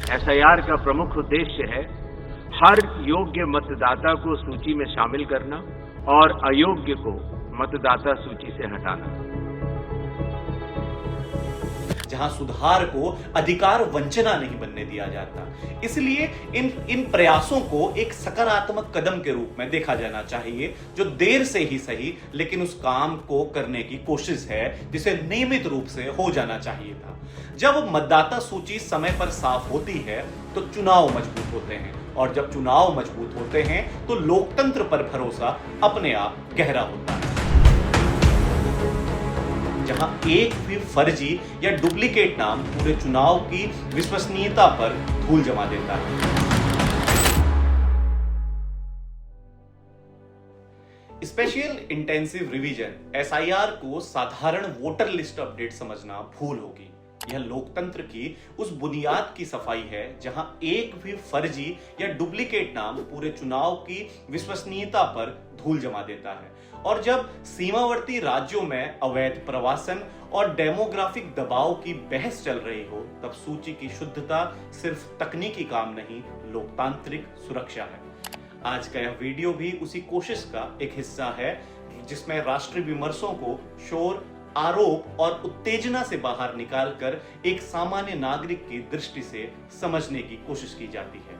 SIR का प्रमुख उद्देश्य है हर योग्य मतदाता को सूची में शामिल करना और अयोग्य को मतदाता सूची से हटाना। जहां सुधार को अधिकार वंचना नहीं बनने दिया जाता। इसलिए इन प्रयासों को एक सकारात्मक कदम के रूप में देखा जाना चाहिए, जो देर से ही सही लेकिन उस काम को करने की कोशिश है जिसे नियमित रूप से हो जाना चाहिए था। जब मतदाता सूची समय पर साफ होती है तो चुनाव मजबूत होते हैं, और जब चुनाव मजबूत होते हैं तो लोकतंत्र पर भरोसा अपने आप गहरा होता है। जहां एक भी फर्जी या डुप्लीकेट नाम पूरे चुनाव की विश्वसनीयता पर धूल जमा देता है। स्पेशल इंटेंसिव रिवीजन एसआईआर को साधारण वोटर लिस्ट अपडेट समझना भूल होगी। यह लोकतंत्र की उस बुनियाद की सफाई है जहां एक भी फर्जी या डुप्लीकेट नाम पूरे चुनाव की विश्वसनीयता पर धूल जमा देता है। और जब सीमावर्ती राज्यों में अवैध प्रवासन और डेमोग्राफिक दबाव की बहस चल रही हो, तब सूची की शुद्धता सिर्फ तकनीकी काम नहीं, लोकतांत्रिक सुरक्षा है। आज का यह वीडियो भी उसी कोशिश का एक हिस्सा है, जिसमें राष्ट्रीय विमर्शों को शोर, आरोप और उत्तेजना से बाहर निकालकर एक सामान्य नागरिक की दृष्टि से समझने की कोशिश की जाती है।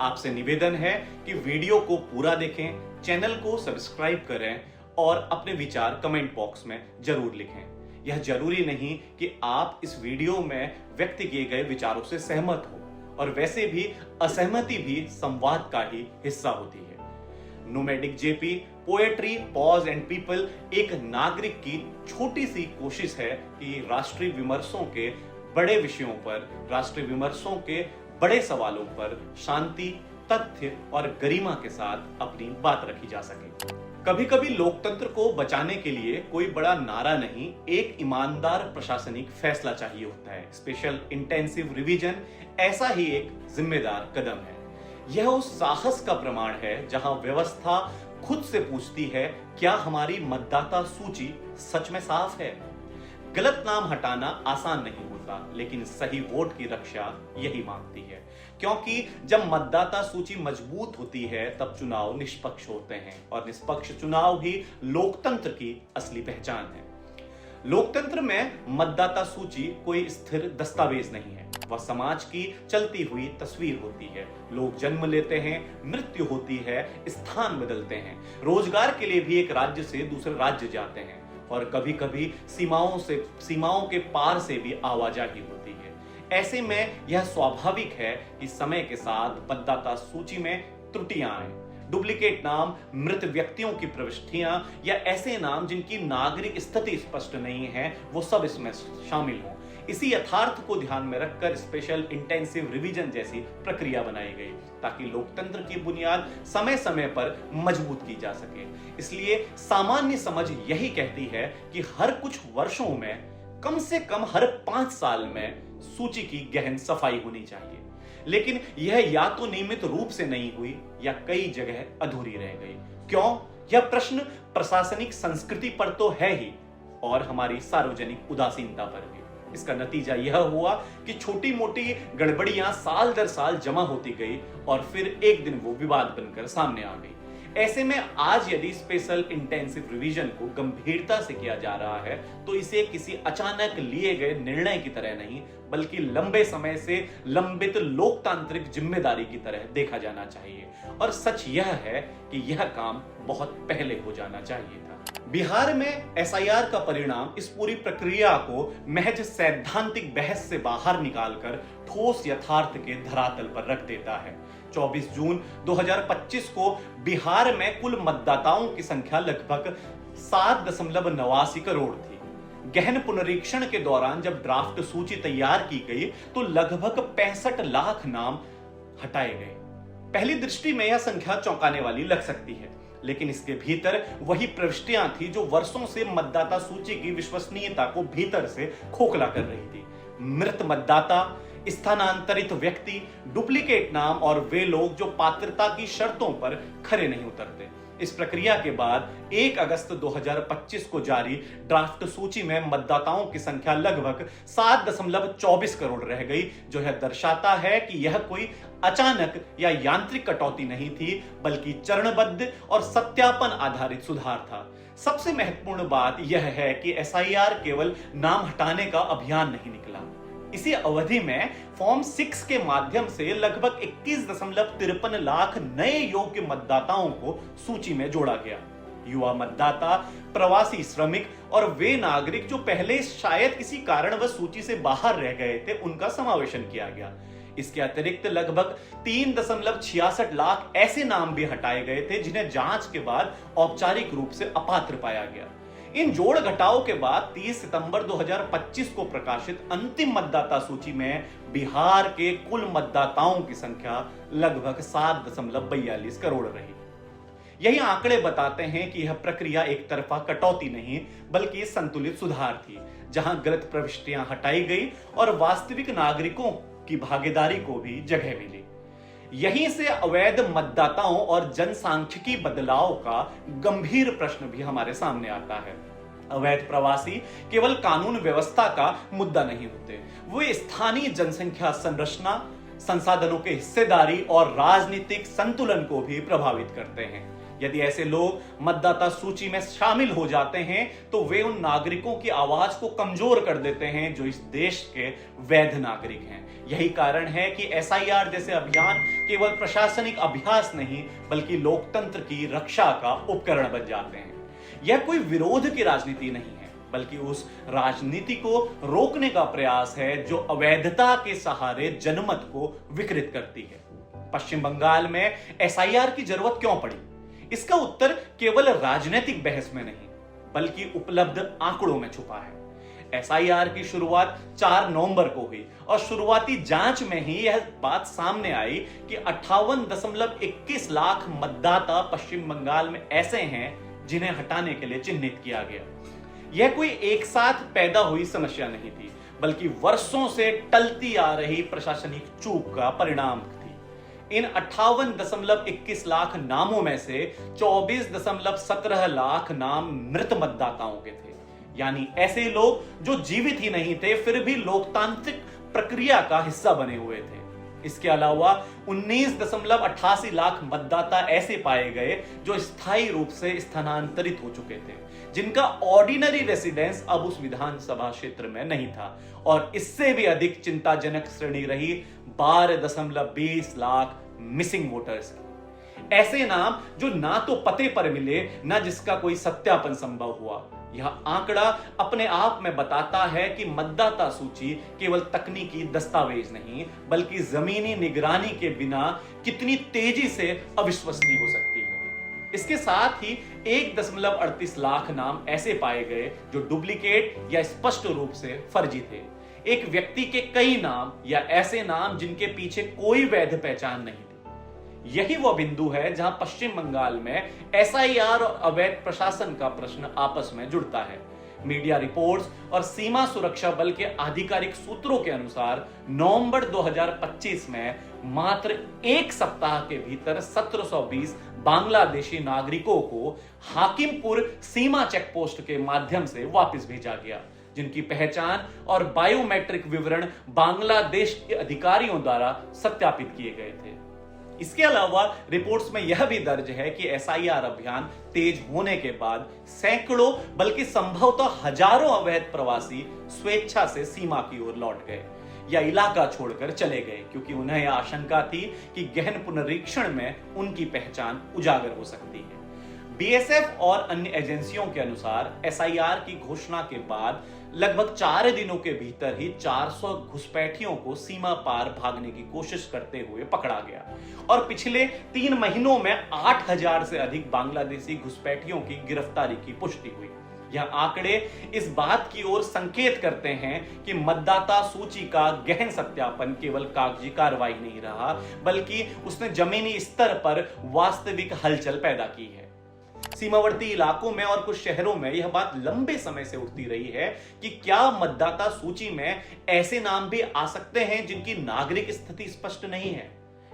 आपसे निवेदन है कि वीडियो को पूरा देखें, चैनल को सब्सक्राइब करें और अपने विचार कमेंट बॉक्स में जरूर लिखें। यह जरूरी नहीं कि आप इस वीडियो में व्यक्त किए गए विचारों से सहमत हो, और वैसे भी असहमति भी संवाद का ही हिस्सा होती है। Nomadic JP poetry pause and people एक नागरिक की छोटी सी कोशिश है कि राष्ट्रीय विमर्शों के बड़े विषयों पर, राष्ट्रीय विमर्शों के बड़े सवालों पर शांति, तथ्य और गरिमा के साथ अपनी बात रखी जा सके। कभी कभी लोकतंत्र को बचाने के लिए कोई बड़ा नारा नहीं, एक ईमानदार प्रशासनिक फैसला चाहिए होता है। स्पेशल इंटेंसिव रिवीजन ऐसा ही एक जिम्मेदार कदम है। यह उस साहस का प्रमाण है जहां व्यवस्था खुद से पूछती है, क्या हमारी मतदाता सूची सच में साफ है? गलत नाम हटाना आसान नहीं होता, लेकिन सही वोट की रक्षा यही मांगती है। क्योंकि जब मतदाता सूची मजबूत होती है तब चुनाव निष्पक्ष होते हैं, और निष्पक्ष चुनाव ही लोकतंत्र की असली पहचान है। लोकतंत्र में मतदाता सूची कोई स्थिर दस्तावेज नहीं है, वह समाज की चलती हुई तस्वीर होती है। लोग जन्म लेते हैं, मृत्यु होती है, स्थान बदलते हैं, रोजगार के लिए भी एक राज्य से दूसरे राज्य जाते हैं, और कभी कभी सीमाओं के पार से भी आवाजाही होती है। ऐसे में यह स्वाभाविक है कि समय के साथ मतदाता सूची में त्रुटियां आए, डुप्लीकेट नाम, मृत व्यक्तियों की प्रविष्टियां या ऐसे नाम जिनकी नागरिक स्थिति स्पष्ट नहीं है, वो सब इसमें शामिल हों। इसी यथार्थ को ध्यान में रखकर स्पेशल इंटेंसिव रिवीजन जैसी प्रक्रिया बनाई गई, ताकि लोकतंत्र की बुनियाद समय समय पर मजबूत की जा सके। इसलिए सामान्य समझ यही कहती है कि हर कुछ वर्षों में, कम से कम हर 5 साल में सूची की गहन सफाई होनी चाहिए। लेकिन यह या तो नियमित रूप से नहीं हुई या कई जगह अधूरी रह गई। क्यों? यह प्रश्न प्रशासनिक संस्कृति पर तो है ही, और हमारी सार्वजनिक उदासीनता पर भी। इसका नतीजा यह हुआ कि छोटी मोटी गड़बड़ियां साल दर साल जमा होती गई, और फिर एक दिन वो विवाद बनकर सामने आ गई। ऐसे में आज यदि स्पेशल इंटेंसिव रिवीजन को गंभीरता से किया जा रहा है, तो इसे किसी अचानक लिए गए निर्णय की तरह नहीं, बल्कि लंबे समय से लंबित लोकतांत्रिक जिम्मेदारी की तरह देखा जाना चाहिए। और सच यह है कि यह काम बहुत पहले हो जाना चाहिए था। बिहार में एसआईआर का परिणाम इस पूरी प्रक्रिया को महज सैद्धांतिक बहस से बाहर निकालकर ठोस यथार्थ के धरातल पर रख देता है। 24 जून 2025 को बिहार में कुल मतदाताओं की संख्या लगभग 7.89 करोड़ थी। गहन पुनरीक्षण के दौरान जब ड्राफ्ट सूची तैयार की गई तो लगभग 65 लाख नाम हटाए गए। पहली दृष्टि में यह संख्या चौंकाने वाली लग सकती है, लेकिन इसके भीतर वही प्रविष्टियां थी जो वर्षों से मतदाता सूची की विश्वसनीयता को भीतर से खोखला कर रही थी। मृत मतदाता, स्थानांतरित व्यक्ति, डुप्लीकेट नाम और वे लोग जो पात्रता की शर्तों पर खरे नहीं उतरते। इस प्रक्रिया के बाद 1 अगस्त 2025 को जारी ड्राफ्ट सूची में मतदाताओं की संख्या लगभग 7.24 करोड़ रह गई, जो यह दर्शाता है कि यह कोई अचानक या यांत्रिक कटौती नहीं थी, बल्कि चरणबद्ध और सत्यापन आधारित सुधार था। सबसे महत्वपूर्ण बात यह है कि एसआईआर केवल नाम हटाने का अभियान नहीं निकला। इसी अवधि में फॉर्म 6 के माध्यम से लगभग 21.53 लाख नए योग्य मतदाताओं को सूची में जोड़ा गया। युवा मतदाता, प्रवासी श्रमिक और वे नागरिक जो पहले शायद किसी कारणवश सूची से बाहर रह गए थे, उनका समावेशन किया गया। इसके अतिरिक्त लगभग 3.66 लाख ऐसे नाम भी हटाए गए थे जिन्हें जांच के बाद औपचारिक रूप से अपात्र पाया गया। इन जोड़ घटाव के बाद 30 सितंबर 2025 को प्रकाशित अंतिम मतदाता सूची में बिहार के कुल मतदाताओं की संख्या लगभग 7.42 करोड़ रही। यही आंकड़े बताते हैं कि यह प्रक्रिया एक तरफा कटौती नहीं, बल्कि संतुलित सुधार थी, जहां गलत प्रविष्टियां हटाई गई और वास्तविक नागरिकों की भागीदारी को भी जगह मिली। यहीं से अवैध मतदाताओं और जनसांख्यिकी बदलाव का गंभीर प्रश्न भी हमारे सामने आता है। अवैध प्रवासी केवल कानून व्यवस्था का मुद्दा नहीं होते, वे स्थानीय जनसंख्या संरचना, संसाधनों के हिस्सेदारी और राजनीतिक संतुलन को भी प्रभावित करते हैं। यदि ऐसे लोग मतदाता सूची में शामिल हो जाते हैं तो वे उन नागरिकों की आवाज को कमजोर कर देते हैं जो इस देश के वैध नागरिक हैं। यही कारण है कि एसआईआर जैसे अभियान केवल प्रशासनिक अभ्यास नहीं, बल्कि लोकतंत्र की रक्षा का उपकरण बन जाते हैं। यह कोई विरोध की राजनीति नहीं है, बल्कि उस राजनीति को रोकने का प्रयास है जो अवैधता के सहारे जनमत को विकृत करती है। पश्चिम बंगाल में एसआईआर की जरूरत क्यों पड़ी? इसका उत्तर केवल राजनीतिक बहस में नहीं, बल्कि उपलब्ध आंकड़ों में छुपा है। एसआईआर की शुरुआत 4 नवंबर को हुई और शुरुआती जांच में ही यह बात सामने आई कि 58.21 लाख मतदाता पश्चिम बंगाल में ऐसे हैं जिन्हें हटाने के लिए चिन्हित किया गया। यह कोई एक साथ पैदा हुई समस्या नहीं थी, बल्कि वर्षों से टलती आ रही प्रशासनिक चूक का परिणाम थी। इन 58.21 लाख नामों में से 24.17 लाख नाम मृत मतदाताओं के थे, यानी ऐसे लोग जो जीवित ही नहीं थे फिर भी लोकतांत्रिक प्रक्रिया का हिस्सा बने हुए थे। इसके अलावा 19.88 लाख मतदाता ऐसे पाए गए जो स्थायी रूप से स्थानांतरित हो चुके थे, जिनका ऑर्डिनरी रेसिडेंस अब उस विधानसभा क्षेत्र में नहीं था। और इससे भी अधिक चिंताजनक श्रेणी रही 12.20 लाख मिसिंग वोटर्स की। ऐसे नाम जो ना तो पते पर मिले, ना जिसका कोई सत्यापन संभव हुआ। यह आंकड़ा अपने आप में बताता है कि मतदाता सूची केवल तकनीकी दस्तावेज नहीं, बल्कि जमीनी निगरानी के बिना कितनी तेजी से अविश्वसनीय हो सकती है। इसके साथ ही 1.38 लाख नाम ऐसे पाए गए जो डुप्लीकेट या स्पष्ट रूप से फर्जी थे। एक व्यक्ति के कई नाम या ऐसे नाम जिनके पीछे कोई वैध पहचान नहीं थी। यही वो बिंदु है जहां पश्चिम बंगाल में एसआईआर और अवैध प्रशासन का प्रश्न आपस में जुड़ता है। मीडिया रिपोर्ट्स और सीमा सुरक्षा बल के आधिकारिक सूत्रों के अनुसार नवंबर 2025 में मात्र 1 सप्ताह के भीतर 1720 बांग्लादेशी नागरिकों को हाकिमपुर सीमा चेकपोस्ट के माध्यम से वापस भेजा गया, जिनकी पहचान और बायोमेट्रिक विवरण बांग्लादेश के अधिकारियों द्वारा सत्यापित किए गए थे। इसके अलावा रिपोर्ट्स में यह भी दर्ज है कि एसआईआर अभियान तेज होने के बाद सैकड़ों बल्कि संभवतः हजारों अवैध प्रवासी स्वेच्छा से सीमा की ओर लौट गए या इलाका छोड़कर चले गए, क्योंकि उन्हें यह आशंका थी कि गहन पुनरीक्षण में उनकी पहचान उजागर हो सकती है। बीएसएफ और अन्य एजेंसियों के अनुसार एसआईआर की घोषणा के बाद लगभग 4 दिनों के भीतर ही 400 घुसपैठियों को सीमा पार भागने की कोशिश करते हुए पकड़ा गया और पिछले 3 महीनों में 8000 से अधिक बांग्लादेशी घुसपैठियों की गिरफ्तारी की पुष्टि हुई। यह आंकड़े इस बात की ओर संकेत करते हैं कि मतदाता सूची का गहन सत्यापन केवल कागजी कार्रवाई नहीं रहा, बल्कि उसने जमीनी स्तर पर वास्तविक हलचल पैदा की है। सीमावर्ती इलाकों में और कुछ शहरों में यह बात लंबे समय से उठती रही है कि क्या मतदाता सूची में ऐसे नाम भी आ सकते हैं जिनकी नागरिक स्थिति स्पष्ट नहीं है।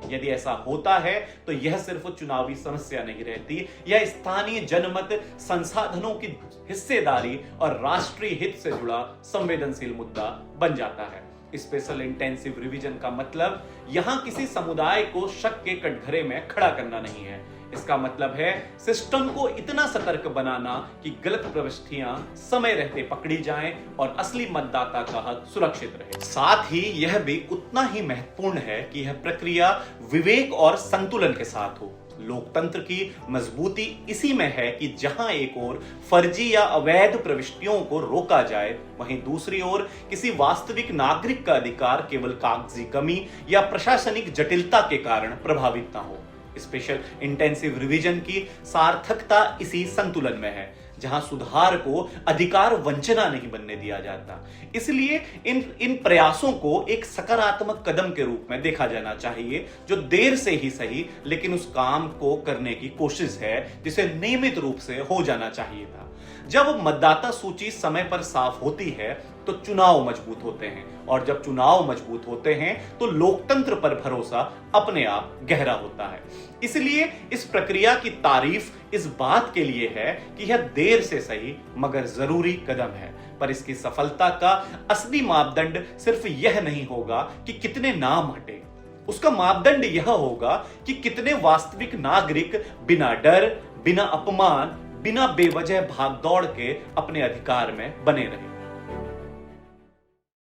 यदि ऐसा होता है तो यह सिर्फ चुनावी समस्या नहीं रहती, यह स्थानीय जनमत, संसाधनों की हिस्सेदारी और राष्ट्रीय हित से जुड़ा संवेदनशील मुद्दा बन जाता है। स्पेशल इंटेंसिव रिवीजन का मतलब यहां किसी समुदाय को शक के कटघरे में खड़ा करना नहीं है। इसका मतलब है सिस्टम को इतना सतर्क बनाना कि गलत प्रविष्टियां समय रहते पकड़ी जाएं और असली मतदाता का हक सुरक्षित रहे। साथ ही यह भी उतना ही महत्वपूर्ण है कि यह प्रक्रिया विवेक और संतुलन के साथ हो। लोकतंत्र की मजबूती इसी में है कि जहां एक ओर फर्जी या अवैध प्रविष्टियों को रोका जाए, वहीं दूसरी ओर किसी वास्तविक नागरिक का अधिकार केवल कागजी कमी या प्रशासनिक जटिलता के कारण प्रभावित ना हो। स्पेशल इंटेंसिव रिवीजन की सार्थकता इसी संतुलन में है, जहां सुधार को अधिकार वंचना नहीं बनने दिया जाता। इसलिए इन प्रयासों को एक सकारात्मक कदम के रूप में देखा जाना चाहिए, जो देर से ही सही लेकिन उस काम को करने की कोशिश है जिसे नियमित रूप से हो जाना चाहिए था। जब मतदाता सूची समय पर साफ होती है तो चुनाव मजबूत होते हैं, और जब चुनाव मजबूत होते हैं तो लोकतंत्र पर भरोसा अपने आप गहरा होता है। इसलिए इस प्रक्रिया की तारीफ इस बात के लिए है कि यह देर से सही मगर जरूरी कदम है, पर इसकी सफलता का असली मापदंड सिर्फ यह नहीं होगा कि कितने नाम हटे। उसका मापदंड यह होगा कि कितने वास्तविक नागरिक बिना डर, बिना अपमान, बिना बेवजह भागदौड़ के अपने अधिकार में बने रहे।